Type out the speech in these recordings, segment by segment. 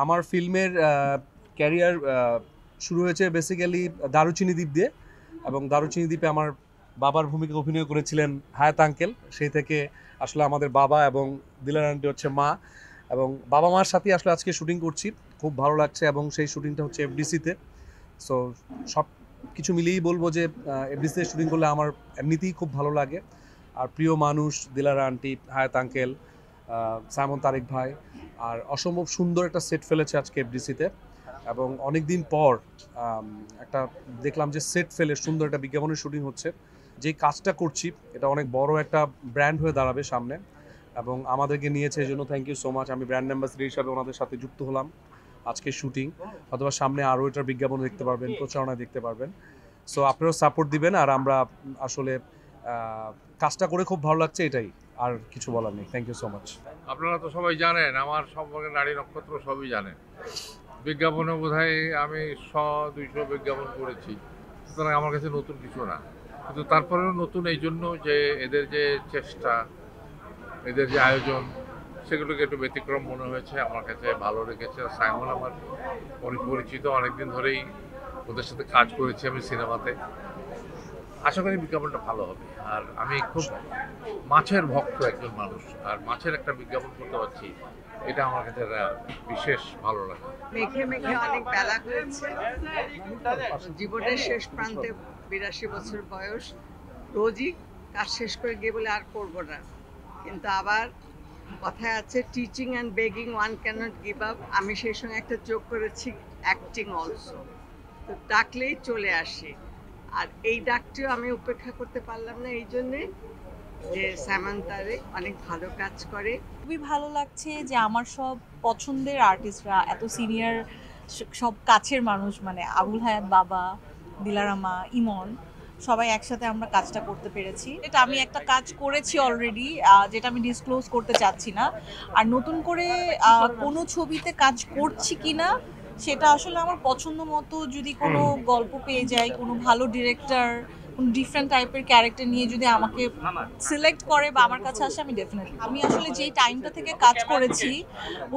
আমার ফিল্মের ক্যারিয়ার শুরু হয়েছে বেসিক্যালি দারুচিনি দ্বীপ দিয়ে, এবং দারুচিনি দ্বীপে আমার বাবার ভূমিকা অভিনয় করেছিলেন হায়াত আঙ্কেল। সেই থেকে আসলে আমাদের বাবা এবং দিলার আন্টি হচ্ছে মা, এবং বাবা মার সাথে আসলে আজকে শুটিং করছি। খুব ভালো লাগছে, এবং সেই শুটিংটা হচ্ছে এফডিসিতে। সো সব কিছু মিলিয়েই বলবো যে এফডিসিতে শুটিং করলে আমার এমনিতেই খুব ভালো লাগে। আর প্রিয় মানুষ দিলারা আন্টি, হায়াত আঙ্কেল, সাইমন তারেক ভাই, আর অসম্ভব সুন্দর একটা সেট ফেলেছে আজকে এফডিসিতে। এবং অনেক দিন পর একটা দেখলাম যে সেট ফেলে সুন্দর একটা বিজ্ঞাপনের শুটিং হচ্ছে। যেই কাজটা করছি এটা অনেক বড় একটা ব্র্যান্ড হয়ে দাঁড়াবে সামনে, এবং আমাদেরকে নিয়েছে এই জন্য থ্যাংক ইউ সো মাচ। আমি ব্র্যান্ড অ্যাম্বাসেডর হিসাবে ওনাদের সাথে যুক্ত হলাম আজকে শুটিং, অথবা সামনে আরও এটার বিজ্ঞাপন দেখতে পারবেন, প্রচারণা দেখতে পারবেন। সো আপনারাও সাপোর্ট দিবেন, আর আমরা আসলে কাজটা করে খুব ভালো লাগছে, এটাই, আর কিছু বলার নেই। Thank you so much. আপনারা তো সবাই জানেন আমার সম্পর্কে, নারী নক্ষত্র সবই জানেন। বিজ্ঞাপনে বোধহয় আমি 100-200 বিজ্ঞাপন করেছি, সুতরাং আমার কাছে নতুন কিছু না। কিন্তু তারপরেও নতুন এই জন্য যে এদের যে চেষ্টা, এদের যে আয়োজন, সেগুলোকে একটু ব্যতিক্রম মনে হয়েছে, আমার কাছে ভালো লেগেছে। সাইমন আমার পরিচিত, অনেকদিন ধরেই ওদের সাথে কাজ করেছি আমি সিনেমাতে। আশা করি বিজ্ঞাপনটা ভালো হবে। আর আমি খুব মাছের ভক্ত একজন মানুষ, আর মাছের একটা বিজ্ঞাপন করতে পারছি, এটা আমার কাছে বিশেষ ভালো লাগে। মেঘে মেঘে অনেক বেলা হয়েছে, জীবনের শেষ প্রান্তে, 82 বছর বয়স, রোজই কাজ শেষ করে গিয়ে বলে আর করবো না। কিন্তু আবার কথায় আছে teaching and begging one cannot give up. আমি সেই সঙ্গে একটা যোগ করেছি অ্যাক্টিং অলসো। তো ডাকলেই চলে আসি, আর এই ডাকটিও আমি উপেক্ষা করতে পারলাম না, এই জন্যে যে সাইমন তারেক অনেক ভালো কাজ করে। খুবই ভালো লাগছে যে আমার সব পছন্দের আর্টিস্টরা, এত সিনিয়র সব কাছের মানুষ, মানে আবুল হায়াত বাবা, দিলারামা, ইমন, সবাই একসাথে আমরা কাজটা করতে পেরেছি। এটা আমি একটা কাজ করেছি অলরেডি, যেটা আমি ডিসক্লোজ করতে চাচ্ছি না। আর নতুন করে কোনো ছবিতে কাজ করছি কিনা সেটা আসলে আমার পছন্দ মতো যদি কোনো গল্প পেয়ে যায়, কোনো ভালো ডিরেক্টর কোনো ডিফারেন্ট টাইপের ক্যারেক্টার নিয়ে যদি আমাকে সিলেক্ট করে বা আমার কাছে আসে, আমি ডেফিনেটলি, আমি আসলে যেই টাইমটা থেকে কাজ করেছি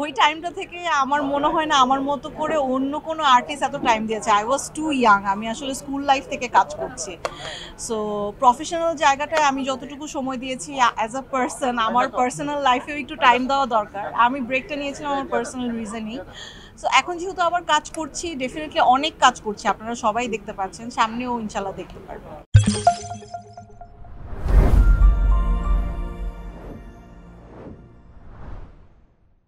ওই টাইমটা থেকে আমার মনে হয় না আমার মতো করে অন্য কোনো আর্টিস্ট এত টাইম দিয়েছে। আই ওয়াজ টু ইয়াং, আমি আসলে স্কুল লাইফ থেকে কাজ করছি। সো প্রফেশনাল জায়গাটায় আমি যতটুকু সময় দিয়েছি, অ্যাজ আ পার্সন আমার পার্সোনাল লাইফেও একটু টাইম দেওয়া দরকার। আমি ব্রেকটা নিয়েছিলাম আমার পার্সোনাল রিজনই। সো এখন যেহেতু আবার কাজ করছি, ডেফিনেটলি অনেক কাজ করছি, আপনারা সবাই দেখতে পাচ্ছেন, সামনেও ইনশাল্লাহ দেখতে পারবেন।